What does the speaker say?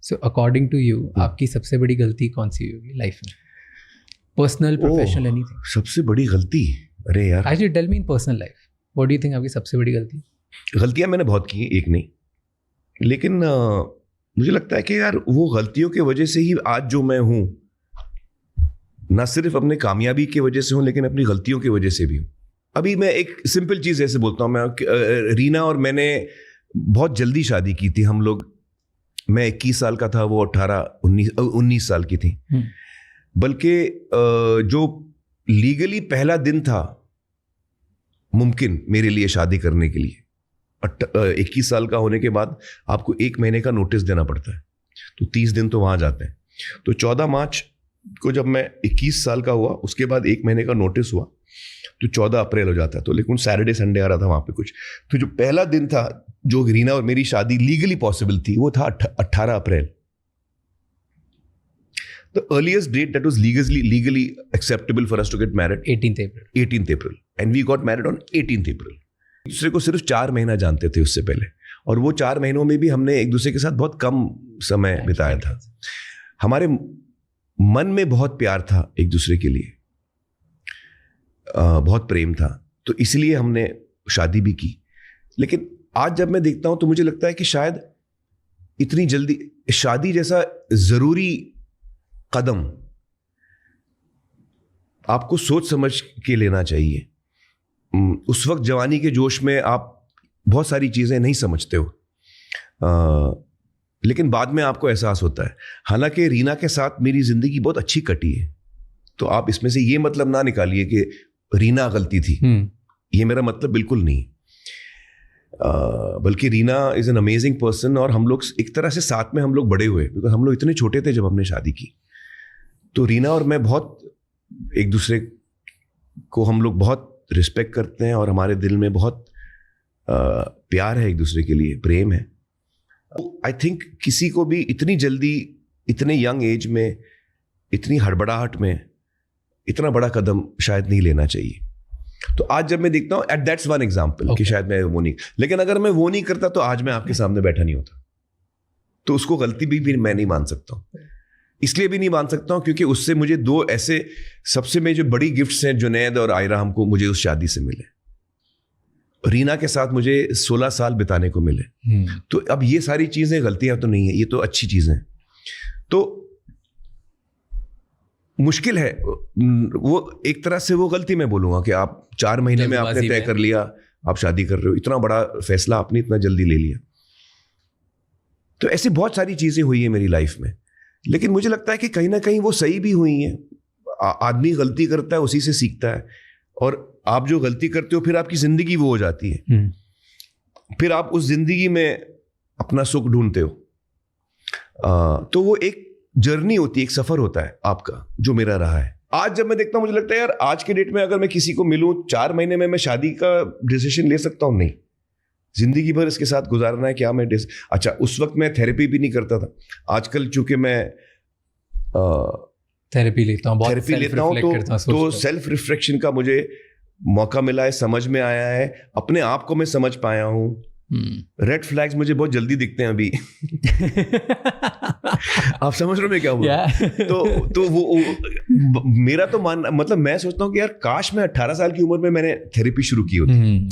So according to you आपकी सबसे बड़ी गलती कौन सी होगी लाइफ में? Personal, professional, anything. सबसे बड़ी गलती? अरे यार, actually tell me in personal life, what do you think आपकी सबसे बड़ी गलती? गलतियां मैंने बहुत की, एक नहीं, लेकिन मुझे लगता है कि यार वो गलतियों की वजह से ही आज जो मैं हूँ, ना सिर्फ अपने कामयाबी की वजह से हूँ लेकिन अपनी गलतियों की वजह से भी हूँ. अभी मैं एक सिंपल चीज़ ऐसे बोलता हूँ, मैं रीना और मैंने बहुत जल्दी शादी की थी हम लोग. मैं 21 साल का था, वो 19 साल की थी. बल्कि जो लीगली पहला दिन था मुमकिन मेरे लिए शादी करने के लिए, 21 साल का होने के बाद आपको 1 महीने का नोटिस देना पड़ता है, तो 30 दिन तो वहाँ जाते हैं. तो 14 मार्च को जब मैं 21 साल का हुआ, उसके बाद 1 महीने का नोटिस हुआ, तो 14 अप्रैल हो जाता है. तो लेकिन सैटरडे संडे आ रहा था वहाँ पे कुछ. तो जो पहला दिन था जो रीना और मेरी शादी लीगली पॉसिबल थी, वो था 18 अप्रैल. The earliest date that was legally acceptable for us to get married, 18th April. And we got married on 18th April. एक दूसरे को सिर्फ 4 महीना जानते थे उससे पहले, और वो 4 महीनों में भी हमने एक दूसरे के साथ बहुत कम समय बिताया था. हमारे मन में बहुत प्यार था एक दूसरे के लिए, बहुत प्रेम था, तो इसलिए हमने शादी भी की. लेकिन आज जब मैं देखता हूं तो मुझे लगता है कि शायद इतनी जल्दी शादी जैसा जरूरी कदम आपको सोच समझ के लेना चाहिए. उस वक्त जवानी के जोश में आप बहुत सारी चीजें नहीं समझते हो, लेकिन बाद में आपको एहसास होता है. हालांकि रीना के साथ मेरी जिंदगी बहुत अच्छी कटी है, तो आप इसमें से ये मतलब ना निकालिए कि रीना गलती थी. ये मेरा मतलब बिल्कुल नहीं. बल्कि Reena is an amazing person, और हम लोग एक तरह से साथ में हम लोग बड़े हुए, बिकॉज हम लोग इतने छोटे थे जब हमने शादी की. तो रीना और मैं बहुत एक दूसरे को हम लोग बहुत रिस्पेक्ट करते हैं, और हमारे दिल में बहुत प्यार है एक दूसरे के लिए, प्रेम है. आई थिंक किसी को भी इतनी जल्दी, इतने यंग एज में, इतनी हड़बड़ाहट में इतना बड़ा कदम शायद नहीं लेना चाहिए. तो आज जब मैं देखता हूँ, दैट्स वन एग्जाम्पल कि शायद मैं वो नहीं, लेकिन अगर मैं वो नहीं करता तो आज मैं आपके सामने बैठा नहीं होता. तो उसको गलती भी मैं नहीं मान सकता हूँ. इसलिए भी नहीं मान सकता हूँ क्योंकि उससे मुझे 2 ऐसे सबसे में जो बड़ी गिफ्ट्स हैं, जुनैद और आयरा, हमको मुझे उस शादी से मिले. रीना के साथ मुझे 16 साल बिताने को मिले. तो अब ये सारी चीजें गलतियां तो नहीं है, ये तो अच्छी चीजें हैं. तो मुश्किल है वो, एक तरह से वो गलती मैं बोलूंगा कि आप 4 महीने में आपने तय कर लिया आप शादी कर रहे हो, इतना बड़ा फैसला आपने इतना जल्दी ले लिया. तो ऐसी बहुत सारी चीजें हुई है मेरी लाइफ में, लेकिन मुझे लगता है कि कहीं ना कहीं वो सही भी हुई हैं. आदमी गलती करता है, उसी से सीखता है, और आप जो गलती करते हो फिर आपकी जिंदगी वो हो जाती है. फिर आप उस जिंदगी में अपना सुख ढूंढते हो. तो वो एक जर्नी होती है, एक सफर होता है आपका, जो मेरा रहा है. आज जब मैं देखता हूं मुझे लगता है यार आज के डेट में अगर मैं किसी को मिलूं 4 महीने में मैं शादी का डिसीजन ले सकता हूं? नहीं, जिंदगी भर इसके साथ गुजारना है क्या? मैं अच्छा, उस वक्त मैं थेरेपी भी नहीं करता था. आजकल चूंकि मैं थेरेपी लेता हूं तो सेल्फ रिफ्लेक्शन का मुझे मौका मिला है, समझ में आया है, अपने आप को मैं समझ पाया हूं. रेड फ्लैग्स मुझे बहुत जल्दी दिखते हैं अभी. आप समझ रहे हो मैं क्या हुआ? तो वो मेरा तो मतलब मैं सोचता हूँ कि यार काश मैं 18 साल की उम्र में मैंने थेरेपी शुरू की होती.